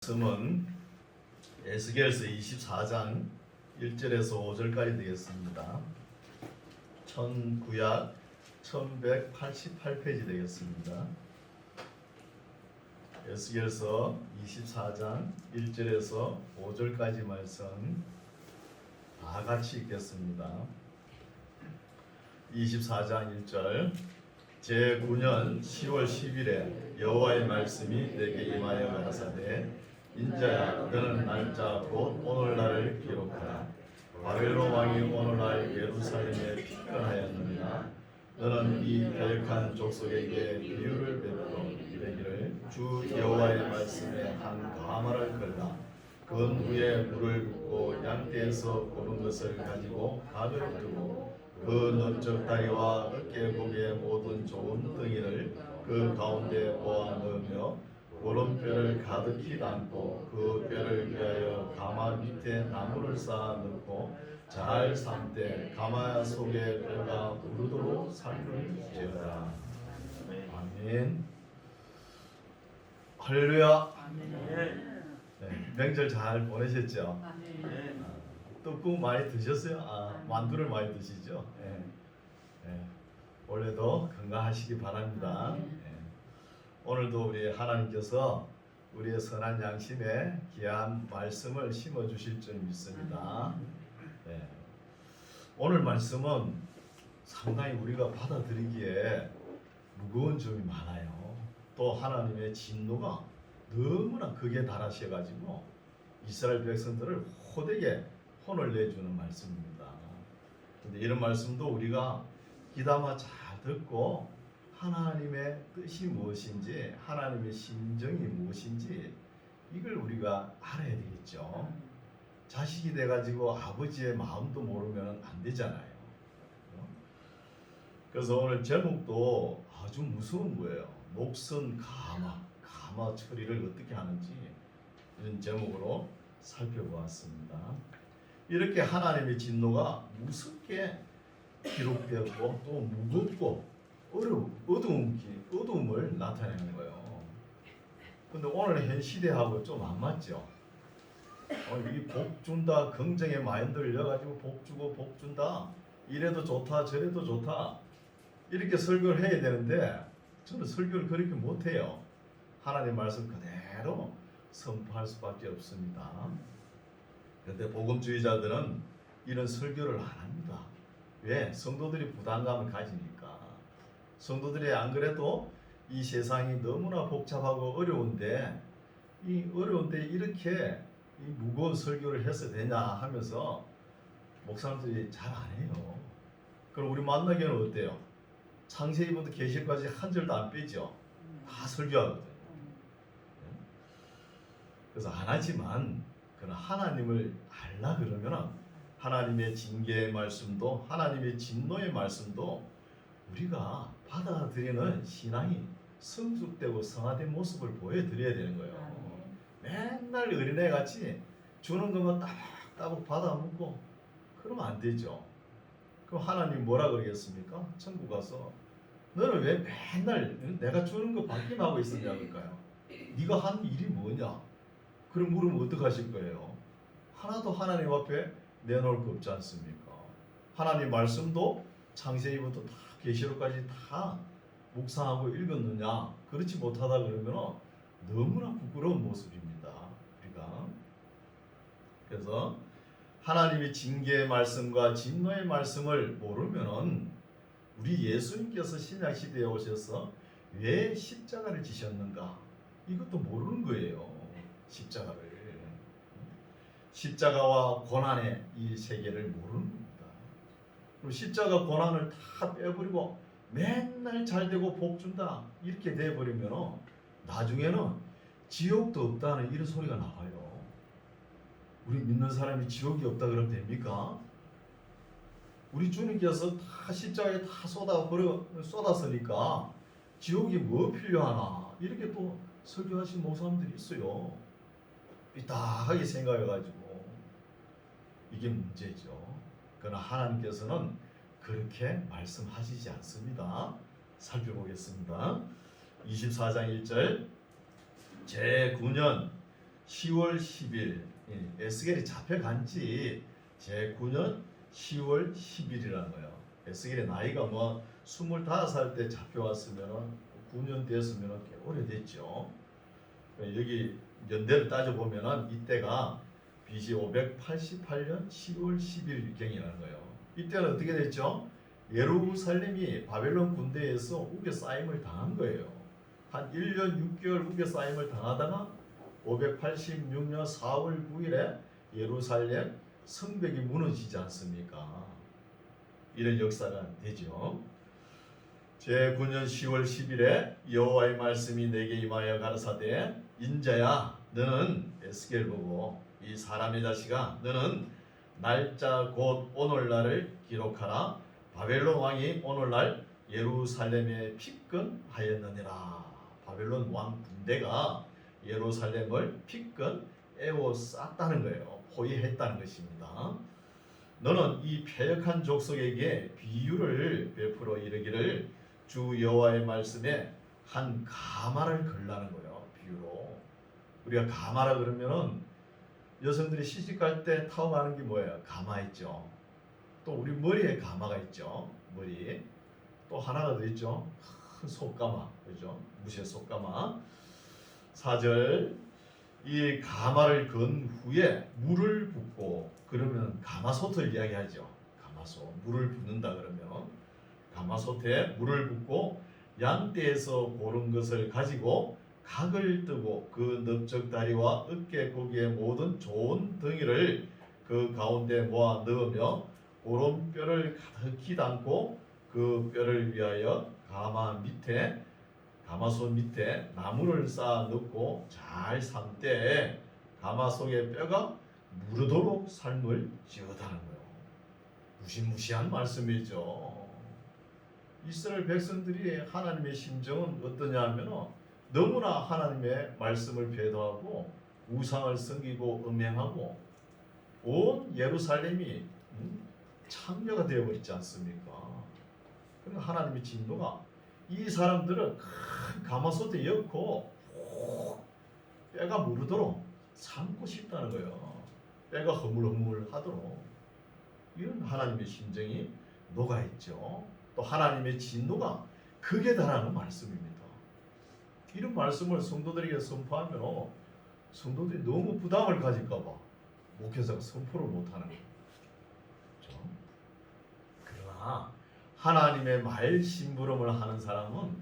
말씀은 에스겔서 24장 1절에서 5절까지 되겠습니다. 구약 1188페이지 되겠습니다. 에스겔서 24장 1절에서 5절까지 말씀 다 같이 읽겠습니다. 24장 1절 제9년 10월 10일에 여호와의 말씀이 내게 임하여 가라사대 인자야 너는 날짜 곧 오늘날을 기록하라. 바벨론 왕이 오늘날 예루살렘에 피근하였느니라. 너는 이 패역한 족속에게 비유를 베풀어 이르기를 주 여호와의 말씀에 한 가마를 걸라. 그 위에 물을 붓고 양떼에서 고른 것을 가지고 가득 두고 그 넓적 다리와 어깨 고기의 모든 좋은 덩이를 그 가운데 모아 넣으며 보름뼈를 가득히 담고 그 뼈를 위하여 가마 밑에 나무를 쌓아 넣고 잘 삶되 가마 속에 뼈가 우르도록 삶을 지어라. 아멘. 할렐루야. 네, 명절 잘 보내셨죠? 떡국 많이 드셨어요? 만두를 많이 드시죠? 네. 네. 올해도 건강하시기 바랍니다. 네. 오늘도 우리 하나님께서 우리의 선한 양심에 귀한 말씀을 심어주실 줄 믿습니다. 네. 오늘 말씀은 상당히 우리가 받아들이기에 무거운 점이 많아요. 또 하나님의 진노가 너무나 극에 달하셔가지고 이스라엘 백성들을 호되게 혼을 내주는 말씀입니다. 근데 이런 말씀도 우리가 귀담아 잘 듣고 하나님의 뜻이 무엇인지 하나님의 심정이 무엇인지 이걸 우리가 알아야 되겠죠. 자식이 돼가지고 아버지의 마음도 모르면 안 되잖아요. 그래서 오늘 제목도 아주 무서운 거예요. 목선 가마 처리를 어떻게 하는지 이런 제목으로 살펴보았습니다. 이렇게 하나님의 진노가 무섭게 기록되었고 또 무겁고 어두움을 나타내는 거예요. 근데 오늘 현 시대하고 좀 안 맞죠? 이 복 준다 긍정의 마인드를 열어가지고 복 주고 복 준다 이래도 좋다 저래도 좋다 이렇게 설교를 해야 되는데 저는 설교를 그렇게 못해요. 하나님 말씀 그대로 선포할 수밖에 없습니다. 그런데 복음주의자들은 이런 설교를 안 합니다. 왜? 성도들이 부담감을 가지니까. 성도들이 안 그래도 이 세상이 너무나 복잡하고 어려운데 이렇게 이 무거운 설교를 해서 되냐 하면서 목사님들이 잘 안 해요. 그럼 우리 만나기에는 어때요? 창세기부터 계시까지 한 절도 안 빼죠. 다 설교하거든요. 그래서 안 하지만 그러나 하나님을 알라 그러면 하나님의 징계의 말씀도 하나님의 진노의 말씀도 우리가 받아들이는 신앙이 성숙되고 성화된 모습을 보여드려야 되는 거예요. 맨날 어린애같이 주는 것만 따박따박 받아먹고 그러면 안 되죠. 그럼 하나님 뭐라 그러겠습니까? 천국 가서 너는 왜 맨날 내가 주는 거 받기만 하고 있었냐 그럴까요? 네가 한 일이 뭐냐? 그럼 물으면 어떡하실 거예요? 하나도 하나님 앞에 내놓을 거 없지 않습니까? 하나님 말씀도 창세기부터 다 계시록까지 다 묵상하고 읽었느냐? 그렇지 못하다 그러면 너무나 부끄러운 모습입니다. 우리가. 그래서 하나님의 징계의 말씀과 진노의 말씀을 모르면 우리 예수님께서 신약시대에 오셔서 왜 십자가를 지셨는가? 이것도 모르는 거예요. 십자가와 고난의 이 세계를 모르는 겁니다. 그리고 십자가 고난을 다 빼버리고 맨날 잘 되고 복 준다 이렇게 돼버리면 나중에는 지옥도 없다는 이런 소리가 나와요. 우리 믿는 사람이 지옥이 없다 그러면 됩니까? 우리 주님께서 다 십자가에 다 쏟았으니까 지옥이 뭐 필요하나 이렇게 또 설교하신 목사님들이 있어요. 삐딱하게 생각해가지고 이게 문제죠. 그러나 하나님께서는 그렇게 말씀하시지 않습니다. 살펴보겠습니다. 24장 1절 제9년 10월 10일 에스겔이 잡혀간 지 제9년 10월 10일이라는 거예요. 에스겔의 나이가 뭐 25살 때 잡혀왔으면 9년 됐으면 꽤 오래됐죠. 여기 연대를 따져보면 이때가 BC 588년 10월 10일경이라는 거예요. 이때는 어떻게 됐죠? 예루살렘이 바벨론 군대에서 우겨싸임을 당한 거예요. 한 1년 6개월 우겨싸임을 당하다가 586년 4월 9일에 예루살렘 성벽이 무너지지 않습니까? 이런 역사가 되죠. 제9년 10월 10일에 여호와의 말씀이 내게 임하여 가라사대 인자야 너는 에스겔 보고 이 사람의 자식아 너는 날짜 곧 오늘날을 기록하라. 바벨론 왕이 오늘날 예루살렘에 피권하였느니라. 바벨론 왕 군대가 예루살렘을 피권 에워쌌다는 거예요. 포위했다는 것입니다. 너는 이 패역한 족속에게 비유를 베풀어 이르기를 주 여호와의 말씀에 한 가마를 걸라는 거예요. 비유로. 우리가 가마라 그러면은 여성들이 시집갈 때 타고 가는 게 뭐예요? 가마 있죠. 또 우리 머리에 가마가 있죠. 머리. 또 하나가 더 있죠. 큰 속가마. 그죠? 무쇠 속가마. 4절 이 가마를 건 후에 물을 붓고 그러면 가마솥을 이야기하죠. 가마솥. 물을 붓는다 그러면 가마솥에 물을 붓고 양떼에서 고른 것을 가지고 각을 뜨고 그 넓적다리와 어깨 고기의 모든 좋은 덩이를 그 가운데 모아 넣으며 오른 뼈를 가득히 담고 그 뼈를 위하여 가마솥 밑에 나무를 쌓아 넣고 잘 삶되 가마속의 뼈가 무르도록 삶을 지어다는 거예요. 무시무시한 말씀이죠. 이스라엘 백성들이 하나님의 심정은 어떠냐 하면 너무나 하나님의 말씀을 배도하고 우상을 섬기고 음행하고 온 예루살렘이 창녀가 되어버리지 않습니까? 그러니까 하나님의 진노가 이 사람들을 큰 가마솥에 엮고 뼈가 무르도록 삶고 싶다는 거예요. 뼈가 허물허물하도록. 이런 하나님의 심정이 녹아있죠. 또 하나님의 진노가 극에 달하는 말씀입니다. 이런 말씀을 성도들에게 선포하면 성도들이 너무 부담을 가질까봐 목회자가 선포를 못하는 거예요. 그렇죠? 그러나 하나님의 말 심부름을 하는 사람은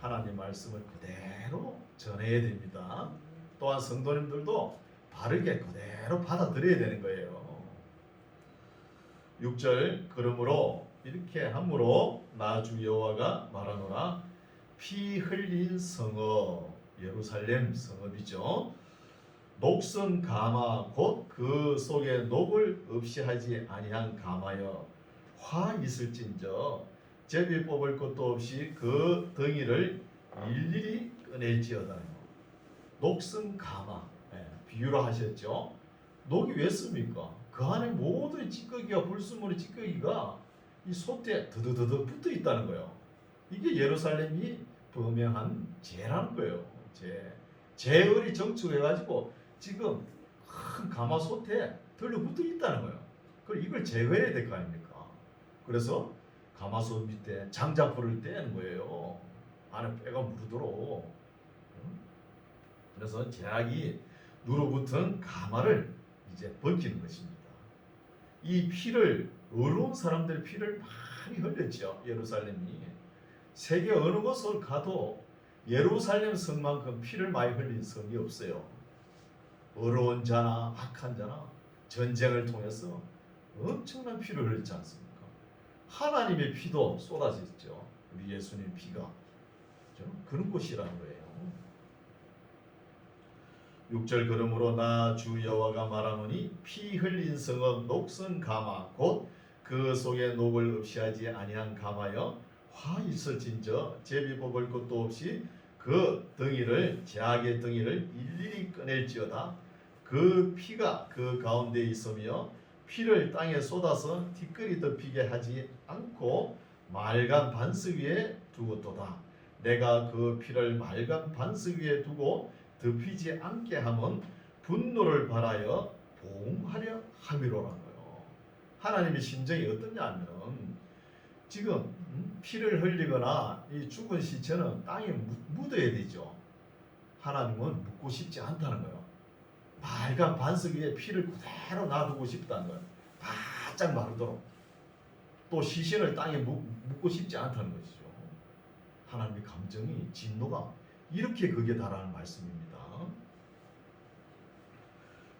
하나님 말씀을 그대로 전해야 됩니다. 또한 성도님들도 바르게 그대로 받아들여야 되는 거예요. 6절 그러므로 이렇게 함으로 나 주 여호와가 말하노라 피 흘린 성읍 예루살렘 성읍이죠. 녹슨 가마 곧 그 속에 녹을 없이 하지 아니한 가마여 화 있을진저 제비 뽑을 것도 없이 그 덩이를 일일이 꺼낼지어다. 녹슨 가마 비유로 하셨죠. 녹이 왜 씁니까? 그 안에 모든 찌꺼기가 불순물의 찌꺼기가 이 솥에 드드드드 붙어 있다는 거예요. 이게 예루살렘이 범행한 죄라는 거예요. 죄을이 정축해가지고 지금 큰 가마솥에 들러붙어 있다는 거예요. 그럼 이걸 제거해야 될 거 아닙니까? 그래서 가마솥 밑에 장작불을 떼는 거예요. 안에 뼈가 무르도록. 그래서 죄악이 누르붙은 가마를 이제 벗기는 것입니다. 이 피를 어려운 사람들의 피를 많이 흘렸죠. 예루살렘이. 세계 어느 곳을 가도 예루살렘 성만큼 피를 많이 흘린 성이 없어요. 어려운 자나 악한 자나 전쟁을 통해서 엄청난 피를 흘리지 않습니까? 하나님의 피도 쏟아졌죠. 우리 예수님 피가. 그런 곳이라는 거예요. 6절 그러므로 나 주 여호와가 말하노니 피 흘린 성읍 녹슨 가마 곧 그 속에 녹을 없이 하지 아니한 가마여 화 있을진저 제비 뽑을 것도 없이 그 덩이를 죄악의 덩이를 일일이 꺼낼지어다. 그 피가 그 가운데 있으며 피를 땅에 쏟아서 티끌이 덮이게 하지 않고 말간 반석 위에 두었도다. 내가 그 피를 말간 반석 위에 두고 덮이지 않게 하면 분노를 발하여 보응하려 함이로라는 거예요. 하나님의 심정이 어떠냐 하면은 지금 피를 흘리거나 이 죽은 시체는 땅에 묻어야 되죠. 하나님은 묻고 싶지 않다는 거예요. 빨간 반석 위에 피를 그대로 놔두고 싶다는 거예요. 바짝 마르도록. 또 시신을 땅에 묻고 싶지 않다는 것이죠. 하나님의 감정이, 진노가 이렇게 극에 달하는 말씀입니다.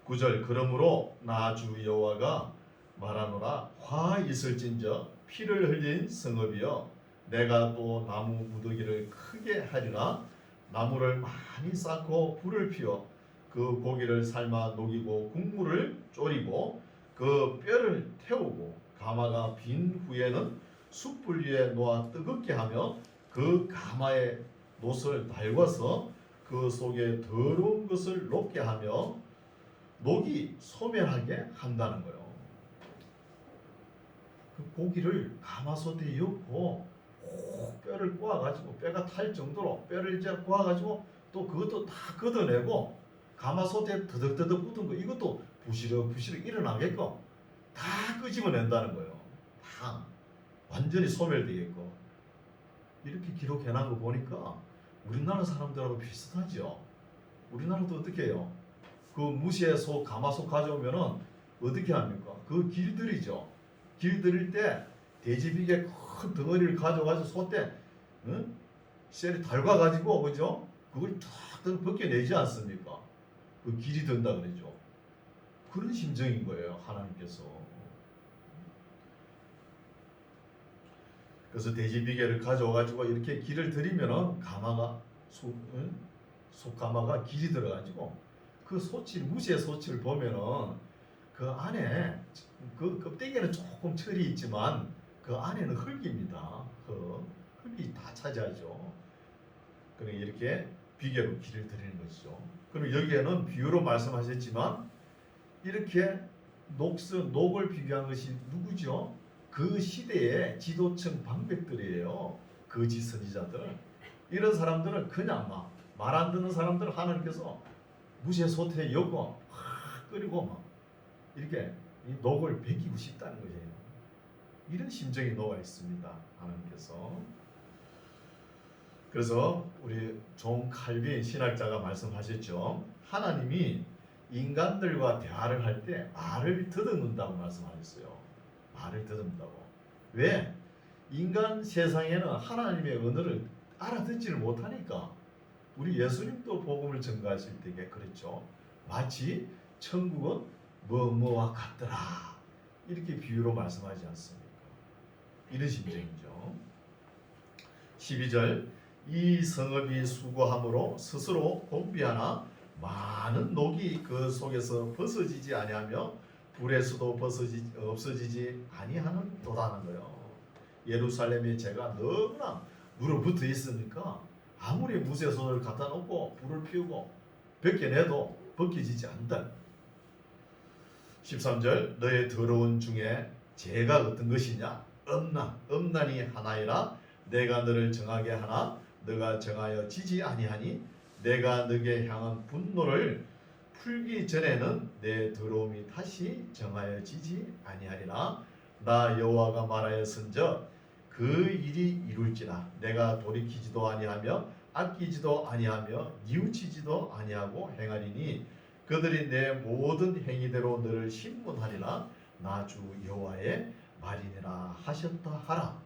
9절 그러므로 나 주 여호와가 말하노라 화 있을진저 피를 흘린 성읍이여 내가 또 나무 무더기를 크게 하리라 나무를 많이 쌓고 불을 피워 그 고기를 삶아 녹이고 국물을 졸이고 그 뼈를 태우고 가마가 빈 후에는 숯불 위에 놓아 뜨겁게 하며 그 가마에 놋을 달궈서 그 속에 더러운 것을 녹게 하며 녹이 소멸하게 한다는 거예요. 그 고기를 가마솥에 넣고 뼈를 꼬아가지고 뼈가 탈 정도로 뼈를 이제 꼬아가지고 또 그것도 다 걷어내고 가마솥에 더덕더덕 붙은 거 이것도 부시럭부시럭 일어나게끔 다 끄집어낸다는 거예요. 다 완전히 소멸되게끔 이렇게 기록해놓은 거 보니까 우리나라 사람들하고 비슷하죠. 우리나라도 어떻게 해요? 그 무시해서 가마솥 가져오면은 어떻게 합니까? 그 길들이죠. 길들일 때 돼지비계 큰 덩어리를 가져가지고 솥에 셀이 달궈가지고 그죠? 그걸 탁 벗겨내지 않습니까? 그 길이 든다 그러죠. 그런 심정인 거예요, 하나님께서. 그래서 돼지비계를 가져와가지고 이렇게 길을 들이면은 가마가 속가마가 길이 들어가지고 그 소칠 무쇠 소치를 보면은 그 안에 그 껍데기에는 조금 철이 있지만 그 안에는 흙입니다. 흙이 다 차지하죠. 그러니까 이렇게 비계로 길을 들이는 것이죠. 그리고 여기에는 비유로 말씀하셨지만 이렇게 녹을 비교한 것이 누구죠? 그 시대의 지도층 방백들이에요. 거짓 선지자들. 이런 사람들은 그냥 말 안 듣는 사람들은 하나님께서 무쇠 솥에 엮어 끓이고 막 이렇게 이 녹을 베끼고 싶다는 거예요. 이런 심정이 녹아 있습니다. 하나님께서. 그래서 우리 존 칼빈 신학자가 말씀하셨죠. 하나님이 인간들과 대화를 할 때 말을 더듬는다고 말씀하셨어요. 말을 더듬는다고. 왜? 인간 세상에는 하나님의 언어를 알아듣지를 못하니까. 우리 예수님도 복음을 전가하실 때 그랬죠. 마치 천국은 뭐뭐와 같더라. 이렇게 비유로 말씀하지 않습니까? 이런 심정이죠. 12절 이 성읍이 수고함으로 스스로 공비하나 많은 녹이 그 속에서 벗어지지 아니하며 불에서도 없어지지 아니하는 도다는 거예요. 예루살렘의 죄가 너무나 눌어붙어 있으니까 아무리 무쇠솥을 갖다 놓고 불을 피우고 벗겨내도 벗겨지지 않다. 13절 너의 더러운 중에 죄가 어떤 것이냐? 엄난이 하나이라 내가 너를 정하게 하나 너가 정하여 지지 아니하니 내가 너에게 향한 분노를 풀기 전에는 내 더러움이 다시 정하여 지지 아니하리라. 나 여호와가 말하였은즉 그 일이 이룰지라 내가 돌이키지도 아니하며 아끼지도 아니하며 뉘우치지도 아니하고 행하리니 그들이 내 모든 행위대로 너를 심문하리라. 나 주 여호와의 말이니라 하셨다 하라.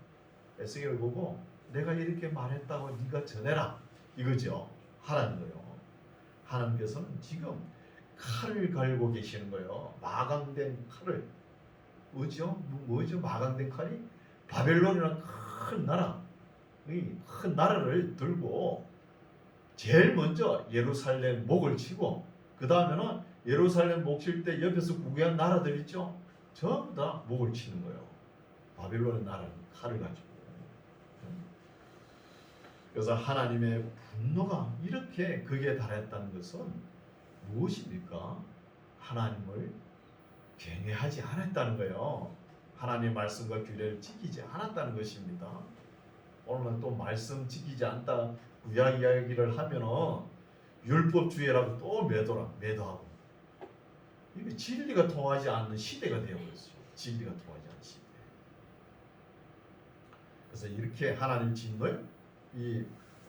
에스겔을 보고 내가 이렇게 말했다고 네가 전해라 이거죠. 하라는 거예요. 하나님께서는 지금 칼을 갈고 계시는 거예요. 마강된 칼을. 뭐죠? 마강된 칼이 바벨론이라는 큰 나라, 큰 나라를 들고 제일 먼저 예루살렘 목을 치고 그 다음에는 예루살렘 목 칠 때 옆에서 구경한 나라들 있죠? 전부 다 목을 치는 거예요. 바벨론의 나라는 칼을 가지고. 그래서 하나님의 분노가 이렇게 극에 달했다는 것은 무엇입니까? 하나님을 경외하지 않았다는 거예요. 하나님의 말씀과 규례를 지키지 않았다는 것입니다. 오늘은 또 말씀 지키지 않다 구약 이야기를 하면은 율법주의라고 또 매도하고 이게 진리가 통하지 않는 시대가 되어버렸어요. 진리가 통하지 않는 시대. 그래서 이렇게 하나님 진노의 이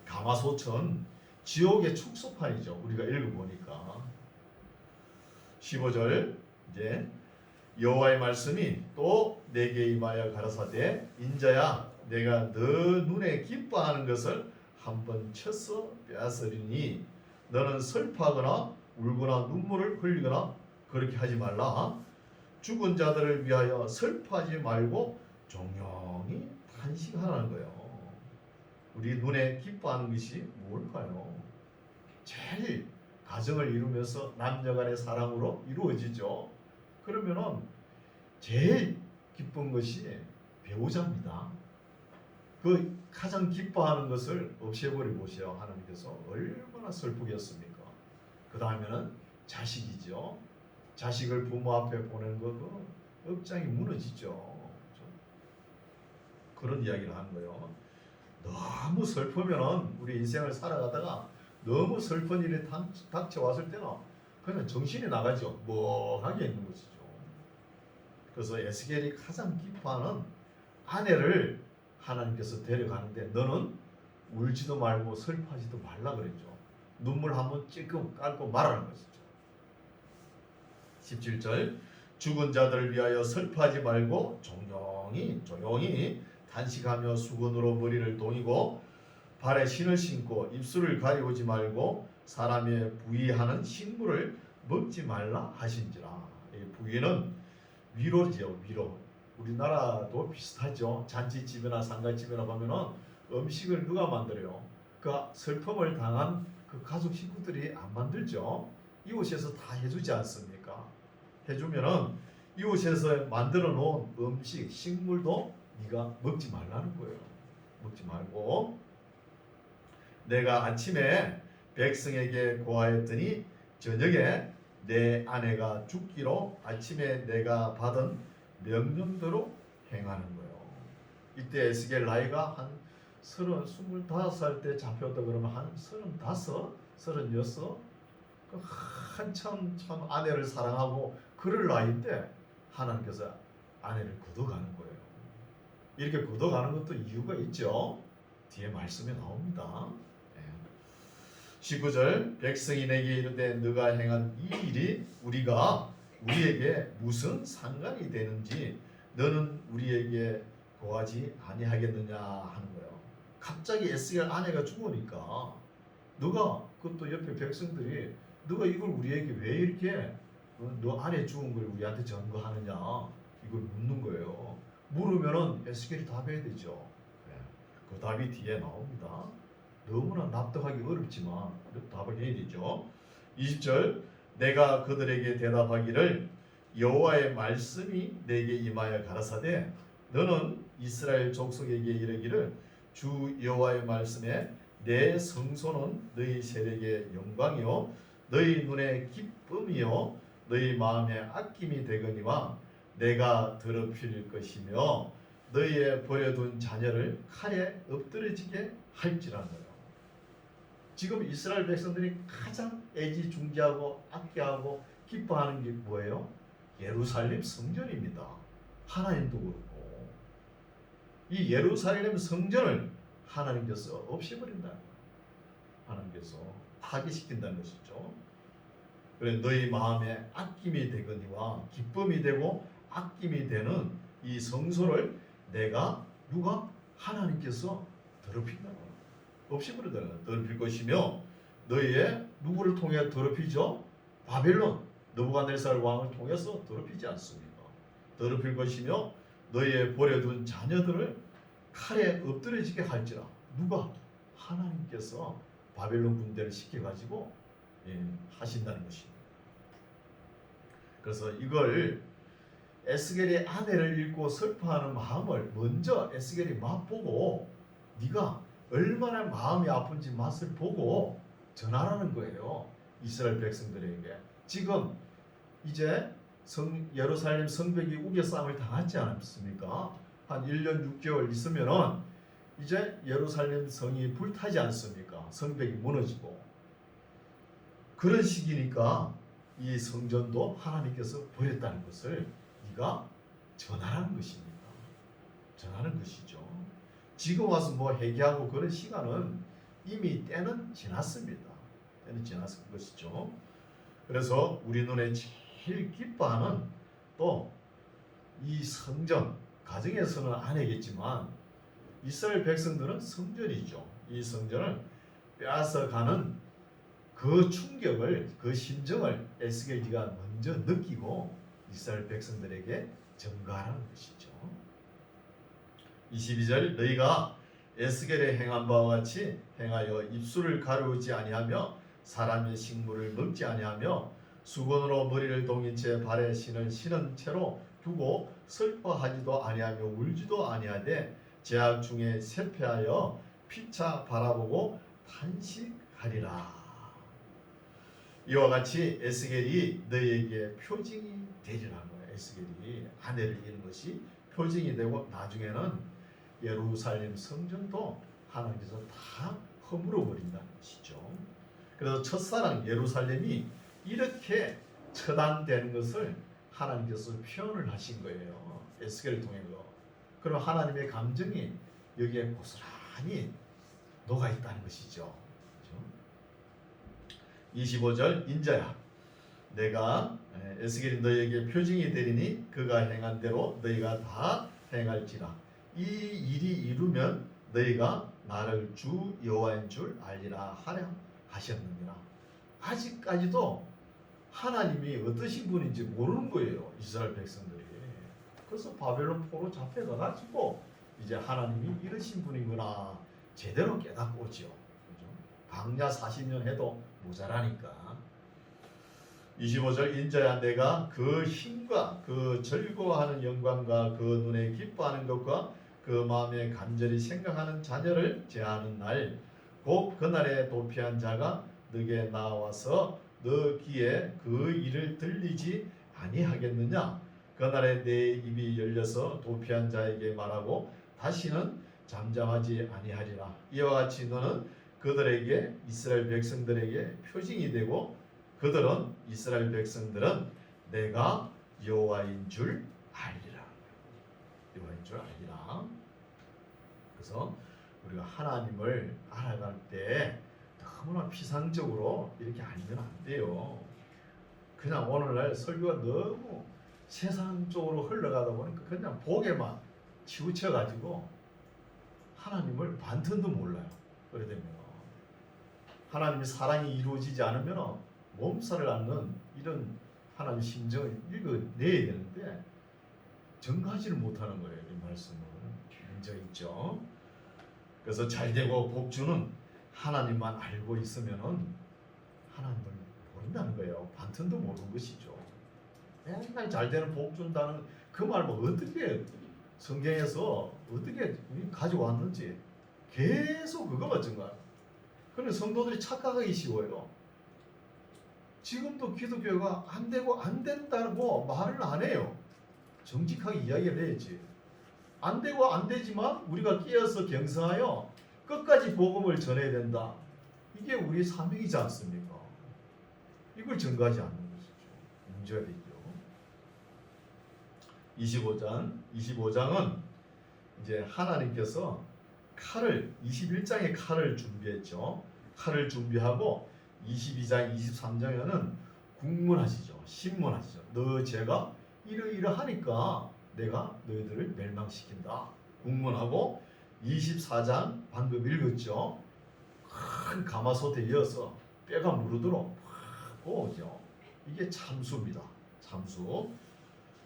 가마솥은 지옥의 축소판이죠. 우리가 읽어보니까 15절 이제 여호와의 말씀이 또 내게 임하여 가라사대 인자야 내가 너 눈에 기뻐하는 것을 한번 쳐서 빼앗으리니 너는 슬퍼하거나 울거나 눈물을 흘리거나 그렇게 하지 말라. 죽은 자들을 위하여 슬퍼하지 말고 종용히 탄식하라는 거예요. 우리 눈에 기뻐하는 것이 뭘까요? 제일 가정을 이루면서 남녀간의 사랑으로 이루어지죠. 그러면은 제일 기쁜 것이 배우자입니다. 그 가장 기뻐하는 것을 없애버려 보세요. 하나님께서 얼마나 슬프겠습니까? 그 다음에는 자식이죠. 자식을 부모 앞에 보내는 거 그 업장이 무너지죠. 그런 이야기를 하는 거예요. 너무 슬프면은 우리 인생을 살아가다가 너무 슬픈 일이 닥쳐왔을 때는 그냥 정신이 나가죠. 멍하게 있는 것이죠. 그래서 에스겔이 가장 기뻐하는 아내를 하나님께서 데려가는데 너는 울지도 말고 슬퍼하지도 말라 그랬죠. 눈물 한번 찔끔 깔고 말하는 것이죠. 17절 죽은 자들을 위하여 슬퍼하지 말고 조용히 단식하며 수건으로 머리를 동이고 발에 신을 신고 입술을 가리우지 말고 사람의 부의하는 식물을 먹지 말라 하신지라. 이 부의는 위로죠. 위로. 우리나라도 비슷하죠. 잔치집이나 상가집이나 보면은 음식을 누가 만들어요? 그 슬픔을 당한 그 가족 식구들이 안 만들죠. 이웃에서 다 해주지 않습니까? 해주면은 이웃에서 만들어 놓은 음식, 식물도 네가 먹지 말라는 거예요. 먹지 말고 내가 아침에 백성에게 고하였더니 저녁에 내 아내가 죽기로 아침에 내가 받은 명령대로 행하는 거예요. 이때 에스겔 나이가 한 25살 때 잡혔다 그러면 한 35, 36 한참 참 아내를 사랑하고 그럴 나이인데 하나님께서 아내를 거둬가는 거예요. 이렇게 거둬가는 것도 이유가 있죠. 뒤에 말씀에 나옵니다. 19절 백성이 내게 이르되 너가 행한 이 일이 우리에게 무슨 상관이 되는지 너는 우리에게 고하지 아니하겠느냐 하는 거예요. 갑자기 에스겔 아내가 죽으니까 너가 그것도 옆에 백성들이 너가 이걸 우리에게 왜 이렇게 너 아내 죽은 걸 우리한테 전거하느냐 이걸 묻는 거예요. 물으면은 에스겔이 답해야 되죠. 그 답이 뒤에 나옵니다. 너무나 납득하기 어렵지만 답을 해야 되죠. 20절 내가 그들에게 대답하기를 여호와의 말씀이 내게 임하여 가라사대 너는 이스라엘 족속에게 이르기를 주 여호와의 말씀에 내 성소는 너희 세력의 영광이요 너희 눈에 기쁨이요 너희 마음에 아낌이 되거니와 내가 더럽힐 것이며 너희의 버려둔 자녀를 칼에 엎드러지게 할지라는 거예요. 지금 이스라엘 백성들이 가장 애지중지하고 아껴하고 기뻐하는 게 뭐예요? 예루살렘 성전입니다. 하나님도 그렇고 이 예루살렘 성전을 하나님께서 없애버린다. 하나님께서 파괴시킨다는 것이죠. 그래 너희 마음에 아낌이 되거니와 기쁨이 되고 아낌이 되는 이 성소를 누가 하나님께서 더럽힌다. 없애버리더라. 더럽힐 것이며 너희의 누구를 통해 더럽히죠? 바벨론 느부갓네살 왕을 통해서 더럽히지 않습니까? 더럽힐 것이며 너희의 버려둔 자녀들을 칼에 엎드려지게 할지라. 누가? 하나님께서 바벨론 군대를 시켜가지고 하신다는 것입니다. 그래서 이걸 에스겔의 아내를 잃고 슬퍼하는 마음을 먼저 에스겔이 맛보고 네가 얼마나 마음이 아픈지 맛을 보고 전하라는 거예요. 이스라엘 백성들에게. 지금 이제 예루살렘 성벽이 우겨싸움을 당하지 않았습니까? 한 1년 6개월 있으면은 이제 예루살렘 성이 불타지 않습니까? 성벽이 무너지고. 그런 시기니까 이 성전도 하나님께서 버렸다는 것을 네가 전하라는 것입니다. 전하는 것이죠. 지금 와서 뭐 회개하고 그런 시간은 이미 때는 지났습니다. 때는 지났을 것이죠. 그래서 우리 눈에 제일 기뻐하는 또 이 성전, 가정에서는 안 하겠지만 이스라엘 백성들은 성전이죠. 이 성전을 빼앗아가는 그 충격을, 그 심정을 에스겔이가 먼저 느끼고 이스라엘 백성들에게 전가하는 것이죠. 22절 너희가 에스겔의 행한 바와 같이 행하여 입술을 가르지 아니하며 사람의 식물을 먹지 아니하며 수건으로 머리를 동인 채 발에 신을 신은 채로 두고 슬퍼하지도 아니하며 울지도 아니하되 제약 중에 쇠폐하여 피차 바라보고 탄식하리라. 이와 같이 에스겔이 너희에게 표징이 되리라는 거예요. 에스겔이 아내를 잃은 것이 표징이 되고 나중에는 예루살렘 성전도 하나님께서 다 허물어 버린다는 것이죠. 그래서 첫사랑 예루살렘이 이렇게 처단되는 것을 하나님께서 표현을 하신 거예요. 에스겔을 통해서. 그럼 하나님의 감정이 여기에 고스란히 녹아 있다는 것이죠. 25절 인자야 내가 에스겔이 너희에게 표징이 되리니 그가 행한 대로 너희가 다 행할지라. 이 일이 이루면 너희가 나를 주 여호와인 줄 알리라 하려 하셨느니라. 아직까지도 하나님이 어떠신 분인지 모르는 거예요. 이스라엘 백성들이. 그래서 바벨론 포로 잡혀가 가지고 이제 하나님이 이러신 분이구나 제대로 깨닫고 오죠. 광야 40년 해도 모자라니까. 25절 인자야 내가 그 힘과 그 즐거워하는 영광과 그 눈에 기뻐하는 것과 그 마음에 간절히 생각하는 자녀를 제하는 날 곧 그날에 도피한 자가 너게 나와서 너 귀에 그 일을 들리지 아니하겠느냐. 그날에 내 입이 열려서 도피한 자에게 말하고 다시는 잠잠하지 아니하리라. 이와 같이 너는 그들에게 이스라엘 백성들에게 표징이 되고 그들은 이스라엘 백성들은 내가 여호와인 줄 알리라. 여호와인 줄 알리라. 그래서 우리가 하나님을 알아갈 때 너무나 피상적으로 이렇게 알면 안 돼요. 그냥 오늘날 설교가 너무 세상적으로 흘러가다 보니까 그냥 복에만 치우쳐가지고 하나님을 반턴도 몰라요. 그래 되면 하나님의 사랑이 이루어지지 않으면 몸살을 앓는 이런 하나님의 심정을 읽어내야 되는데 전가하지를 못하는 거예요. 이 말씀은 문제가 있죠. 그래서 잘되고 복주는 하나님만 알고 있으면은 하나님을 모른다는 거예요. 반턴도 모르는 것이죠. 맨날 잘되는 복 준다는 그 말 뭐 어떻게 성경에서 어떻게 가져왔는지 계속 그거만 증거해요. 그런데 성도들이 착각하기 쉬워요. 지금도 기독교가 안 되고 안 된다고 말을 안 해요. 정직하게 이야기를 해야지. 안 되고 안 되지만 우리가 끼어서 경성하여 끝까지 복음을 전해야 된다. 이게 우리의 사명이지 않습니까? 이걸 증거하지 않는 것이죠. 문제가 되죠. 25장은 이제 하나님께서 칼을 21장에 칼을 준비했죠. 칼을 준비하고 22장, 23장에는 국문하시죠. 신문하시죠. 너 죄가 이러이러하니까 내가 너희들을 멸망시킨다. 국문하고 24장 방금 읽었죠. 큰 가마솥에 이어서 뼈가 무르도록 확 구워오죠. 이게 참수입니다. 참수.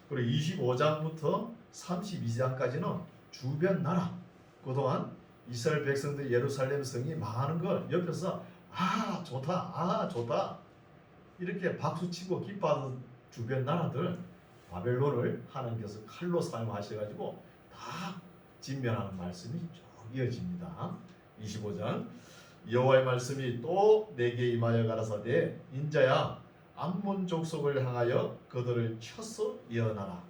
그리고 25장부터 32장까지는 주변 나라, 그동안 이스라엘 백성들 예루살렘 성이 망하는 걸 옆에서 아 좋다 이렇게 박수치고 기뻐하는 주변 나라들 바벨론을 하나님께서 칼로 사용하셔가지고 다 진멸하는 말씀이 쭉 이어집니다. 25장 여호와의 말씀이 또 내게 임하여 가라사대 인자야 암몬 족속을 향하여 그들을 쳐서 예언하라.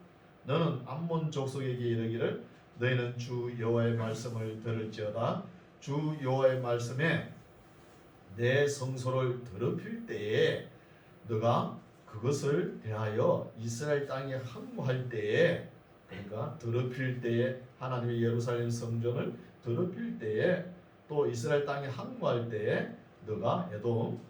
너는 암몬 족속에게 이르기를 너희는 주 여호와의 말씀을 들을지어다. 주 여호와의 말씀에 내 성소를 더럽힐 때에 너가 그것을 대하여 이스라엘 땅에 항구할 때에, 그러니까 더럽힐 때에, 하나님의 예루살렘 성전을 더럽힐 때에, 또 이스라엘 땅에 항구할 때에 너가 에돔,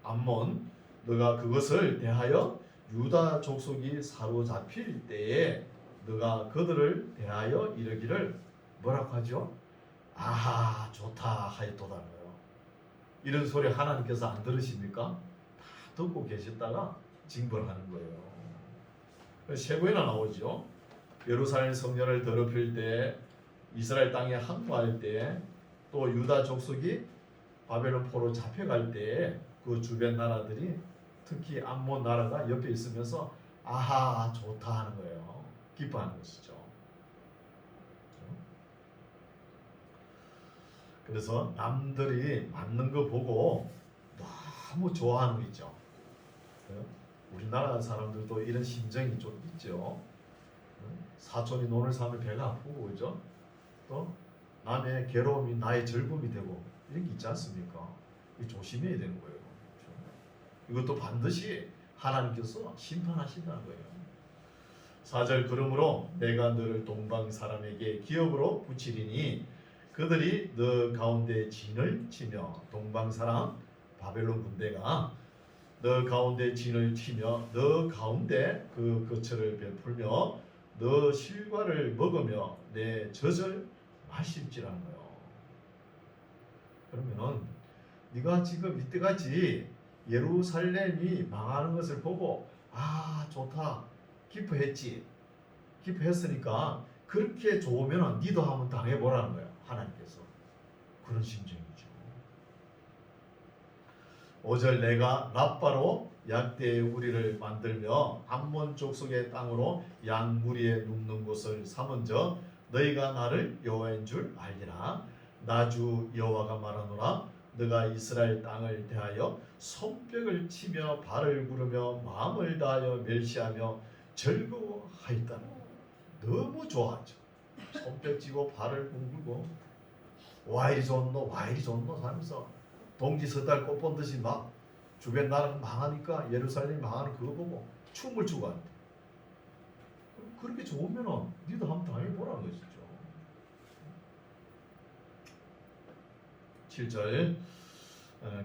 암몬, 너가 그것을 대하여 유다 족속이 사로잡힐 때에 너가 그들을 대하여 이르기를 뭐라고 하죠? 아하 좋다 하였도다는 거예요. 이런 소리 하나님께서 안 들으십니까? 다 듣고 계셨다가 징벌하는 거예요. 세 번이나 나오죠. 예루살렘 성전을 더럽힐 때, 이스라엘 땅에 항구할 때, 또 유다 족속이 바벨론 포로 잡혀갈 때 그 주변 나라들이, 특히 암몬 나라가 옆에 있으면서 아하 좋다 하는 거예요. 기뻐하는 것이죠. 그래서 남들이 맞는 거 보고 너무 좋아하는 거 있죠. 우리나라 사람들도 이런 심정이 좀 있죠. 사촌이 논을 사면 배가 아프고, 그죠? 또 남의 괴로움이 나의 즐거움이 되고, 이런 게 있지 않습니까? 조심해야 되는 거예요. 이것도 반드시 하나님께서 심판하신다는 거예요. 4절, 그러므로 내가 너를 동방 사람에게 기업으로 붙이리니 그들이 너 가운데 진을 치며, 동방 사람 바벨론 군대가 너 가운데 진을 치며 너 가운데 그 거처를 베풀며 너 실과를 먹으며 내 젖을 마실지라는 거예요. 그러면은 네가 지금 이때까지 예루살렘이 망하는 것을 보고 아 좋다 기뻐했지. 기뻐했으니까 그렇게 좋으면 니도 한번 당해보라는 거예요. 하나님께서 그런 심정이죠. 5절, 내가 라빠로 약대의 우리를 만들며 암몬 족속의 땅으로 양무리에 눕는 곳을 삼은저 너희가 나를 여호와인 줄 알리라. 나주 여호와가 말하노라. 너가 이스라엘 땅을 대하여 손뼉을 치며 발을 구르며 마음을 다하여 멸시하며 즐거워하였다는 거예요. 너무 좋아하죠. 손뼉 치고 발을 굴고 와 이리 좋노 와 이리 좋노 하면서 동지 섣달 꽃 본 듯이 막 주변 나라가 망하니까 예루살렘이 망하는 그거 보고 춤을 추고 한다. 그렇게 좋으면은 니도 한번 당해보라는 것이죠. 7절,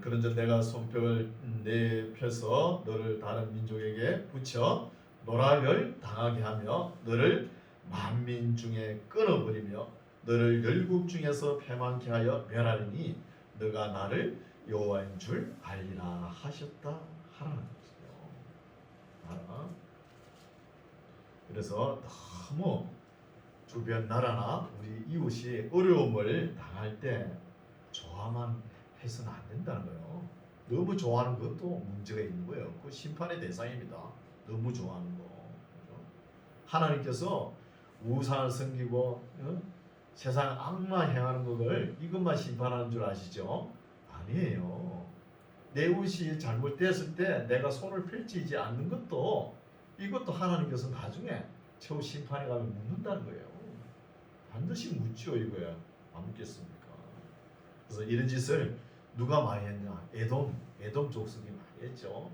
그런즉 내가 손뼉을 내펴서 너를 다른 민족에게 붙여 노락을 당하게 하며 너를 만민 중에 끊어버리며 너를 열국 중에서 패망케 하여 멸하리니 너가 나를 여호와인 줄 알리라 하셨다 하라는 거죠. 그래서 너무 주변 나라나 우리 이웃이 어려움을 당할 때 좋아만 해서는 안 된다는 거예요. 너무 좋아하는 것도 문제가 있는 거예요. 그 심판의 대상입니다. 너무 좋아하는 거. 하나님께서 우상을 섬기고 세상 악마 행하는 것을 이것만 심판하는 줄 아시죠? 아니에요. 내 이웃이 잘못됐을 때 내가 손을 펼치지 않는 것도 이것도 하나님께서 나중에 최후 심판에 가면 묻는다는 거예요. 반드시 묻죠. 이거야. 안 묻겠습니까? 그래서 이런 짓을 누가 많이 했냐? 에돔 족속이 많이 했죠.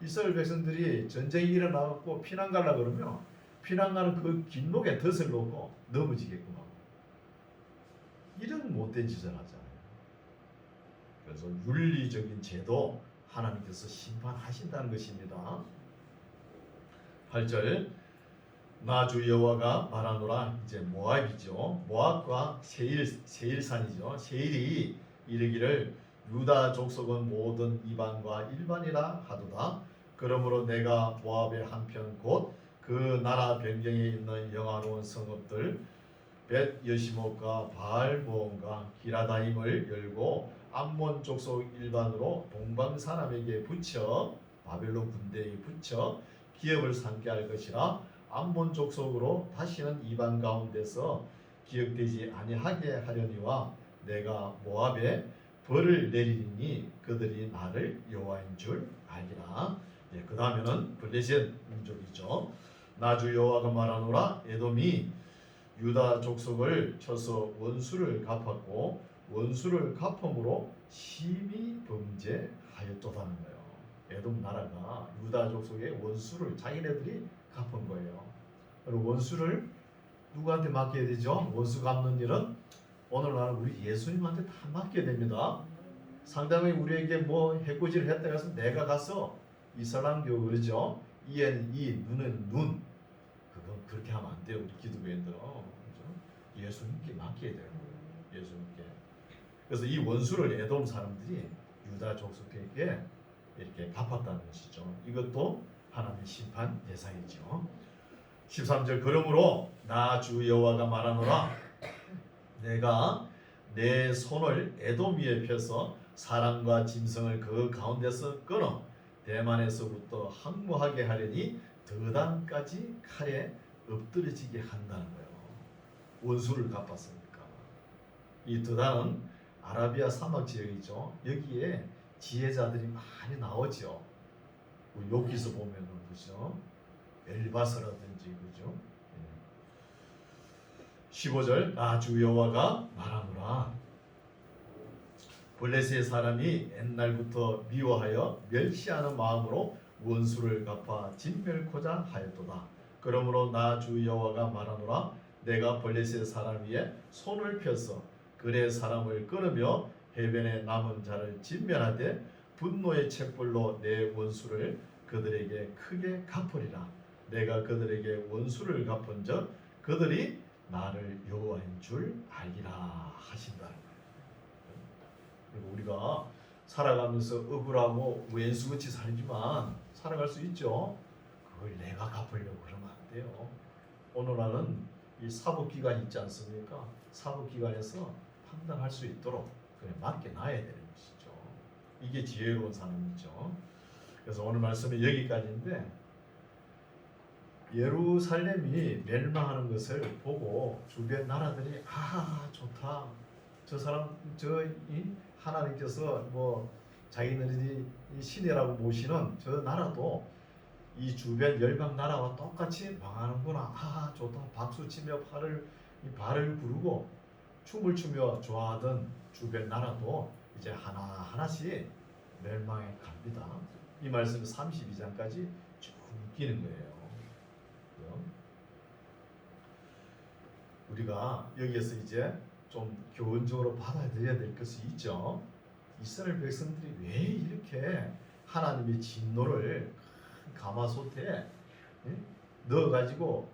이스라엘 백성들이 전쟁이 일어나고 피난 가려 그러면 피난 가는 그 길목에 덫을 놓고 넘어지게끔 하고 이런 못된 짓을 하잖아요. 그래서 윤리적인 제도 하나님께서 심판하신다는 것입니다. 8절, 나주 여호와가 말하노라. 이제 모압이죠. 모압과 세일산이죠. 세일이 이르기를 유다 족속은 모든 이방과 일반이라 하도다. 그러므로 내가 모압의 한편 곧 그 나라 변경에 있는 영화로운 성읍들 벳 여시못과 바알 모온과 기라다임을 열고 암몬 족속 일반으로 동방 사람에게 붙여 바벨론 군대에 붙여 기업을 삼게 할 것이라. 암몬 족속으로 다시는 이방 가운데서 기억되지 아니하게 하려니와 내가 모압에 벌을 내리니 그들이 나를 여호와인 줄 알리라. 그 다음에는 블레셋 민족이죠. 나주 여호와가 말하노라. 에돔이 유다 족속을 쳐서 원수를 갚았고 원수를 갚음으로 심히 범죄하였도다는 거예요. 에돔 나라가 유다 족속의 원수를 자기네들이 갚은 거예요. 그리고 원수를 누구한테 맡겨야 되죠? 원수 갚는 일은 오늘날 우리 예수님한테 다 맡겨야 됩니다. 상당히 우리에게 뭐 해코지를 했다 해서 내가 가서 이슬람교 그러죠. 이에는 이, 눈은 눈. 그거 그렇게 하면 안 돼요. 우리 기독교인들은. 그렇죠? 예수님께 맡겨야 되는 거예요. 예수님께. 그래서 이 원수를 에돔 사람들이 유다 족속에게 이렇게 갚았다는 것이죠. 이것도 하나님의 심판 대상이죠. 13절 그러므로 나 주 여호와가 말하노라 내가 내 손을 에돔 위에 펴서 사람과 짐승을 그 가운데서 끊어 대만에서부터 항모하게 하려니 드단까지 칼에 엎드려지게 한다는 거예요. 원수를 갚았으니까. 이 드단은 아라비아 사막 지역이죠. 여기에 지혜자들이 많이 나오죠. 우리 욥기서 보면은 그죠. 엘바스라든지 그죠. 15절 나 주 여호와가 말하노라 블레셋 사람이 옛날부터 미워하여 멸시하는 마음으로 원수를 갚아 진멸코자 하였도다. 그러므로 나 주 여호와가 말하노라 내가 블레셋 사람 위에 손을 펴서 그의 사람을 끊으며 해변에 남은 자를 진멸하되 분노의 촛불로 내 원수를 그들에게 크게 갚으리라. 내가 그들에게 원수를 갚은즉 그들이 나를 여호와인 줄 알리라 하신다. 그리고 우리가 살아가면서 억울하고 왼수같이 살지만 살아갈 수 있죠. 그걸 내가 갚으려고 그러면 안 돼요. 오늘날은 이 사법기관이 있지 않습니까? 사법기관에서 판단할 수 있도록 그래 맡겨놔야 되는 것이죠. 이게 지혜로운 사람이죠. 그래서 오늘 말씀은 여기까지인데 예루살렘이 멸망하는 것을 보고 주변 나라들이 좋다. 저 사람 하나님께서 뭐 자기네들이 신이라고 모시는 저 나라도 이 주변 열방 나라와 똑같이 망하는구나. 좋다. 박수치며 발을 구르고 춤을 추며 좋아하던 주변 나라도 이제 하나하나씩 멸망해 갑니다. 이 말씀이 32장까지 쭉 있기는 거예요. 우리가 여기에서 이제 좀 교훈적으로 받아들여야 될 것이 있죠. 이스라엘 백성들이 왜 이렇게 하나님의 진노를 가마솥에 넣어가지고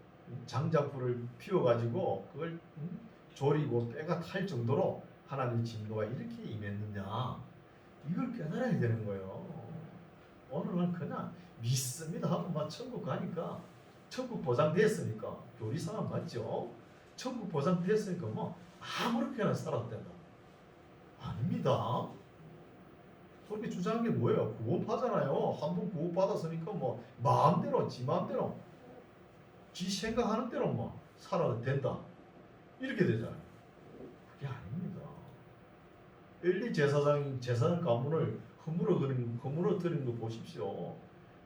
장작불을 피워가지고 그걸 조리고 때가 탈 정도로 하나님의 진노가 이렇게 임했느냐, 이걸 깨달아야 되는 거예요. 오늘은 그냥 믿습니다 하고 막 천국 가니까 천국 보장됐으니까 교리상은 맞죠? 천국 보장됐으니까 뭐 아무렇게나 살았대다. 아닙니다. 그렇게 주장한 게 뭐예요? 구원파잖아요. 한 번 구원받았으니까 뭐 마음대로 지 마음대로 지 생각하는 대로 뭐 살아도 된다. 이렇게 되잖아요. 그게 아닙니다. 엘리 제사장 가문을 허물어뜨린 거 보십시오.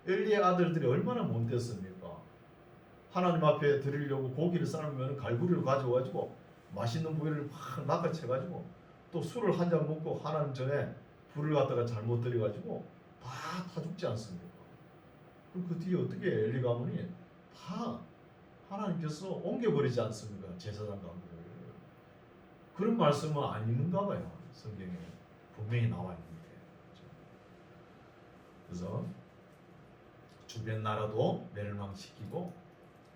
엘리의 아들들이 얼마나 못됐습니까? 하나님 앞에 드리려고 고기를 삶으면 갈구리를 가져가지고 맛있는 고기를 확 낚아채가지고 또 술을 한 잔 먹고 하나님 전에 불을 갖다가 잘못 들여가지고 다 죽지 않습니까? 그럼 그 뒤에 어떻게 엘리 가문이 다 하나님께서 옮겨버리지 않습니까? 제사장 가문을. 그런 말씀은 안 있는가 봐요. 성경에 분명히 나와 있는데. 그래서 주변 나라도 멸망시키고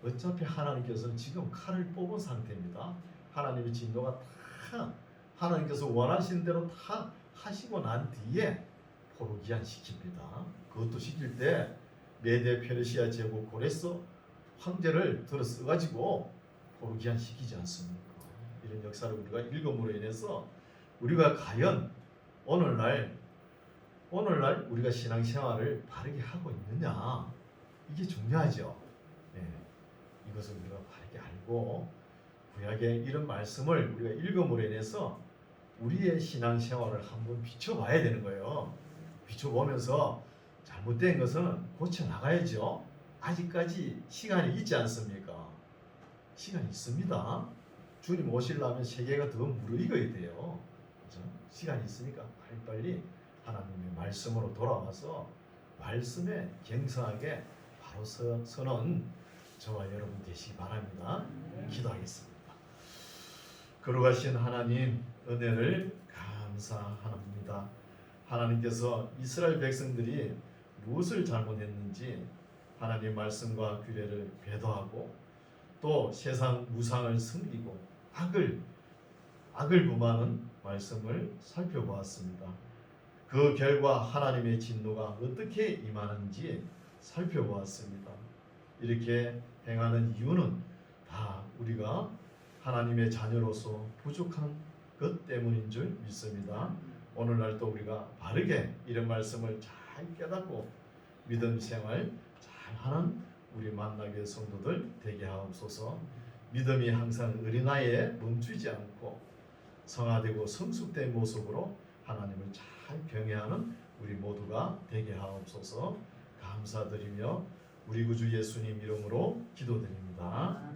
어차피 하나님께서는 지금 칼을 뽑은 상태입니다. 하나님의 진노가 다 하나님께서 원하신 대로 다 하시고 난 뒤에 포로기한 시킵니다. 그것도 시킬 때 메데 페르시아 제국 고레스 황제를 들어 써가지고 포로기한 시키지 않습니까? 이런 역사를 우리가 읽음으로 인해서 우리가 과연 오늘날 우리가 신앙생활을 바르게 하고 있느냐, 이게 중요하죠. 이것을 우리가 바르게 알고 구약의 이런 말씀을 우리가 읽음으로 인해서 우리의 신앙생활을 한번 비춰봐야 되는 거예요. 비춰보면서 잘못된 것은 고쳐나가야죠. 아직까지 시간이 있지 않습니까? 시간이 있습니다. 주님 오시려면 세계가 더 무르익어야 돼요. 그렇죠? 시간이 있으니까 빨리빨리 하나님의 말씀으로 돌아와서 말씀에 경성하게 바로 서는 저와 여러분 되시기 바랍니다. 기도하겠습니다. 거룩하신 하나님, 은혜를 감사합니다. 하나님께서 이스라엘 백성들이 무엇을 잘못했는지 하나님 말씀과 규례를 배도하고 또 세상 우상을 섬기고 악을 범하는 말씀을 살펴보았습니다. 그 결과 하나님의 진노가 어떻게 임하는지 살펴보았습니다. 이렇게 행하는 이유는 다 우리가 하나님의 자녀로서 부족한 것 때문인 줄 믿습니다. 오늘날도 우리가 바르게 이런 말씀을 잘 깨닫고 믿음 생활 잘 하는 우리 만나교회 성도들 되게 하옵소서. 믿음이 항상 어린아이에 멈추지 않고 성화되고 성숙된 모습으로 하나님을 잘 경외하는 우리 모두가 되게 하옵소서. 감사드리며 우리 구주 예수님 이름으로 기도드립니다.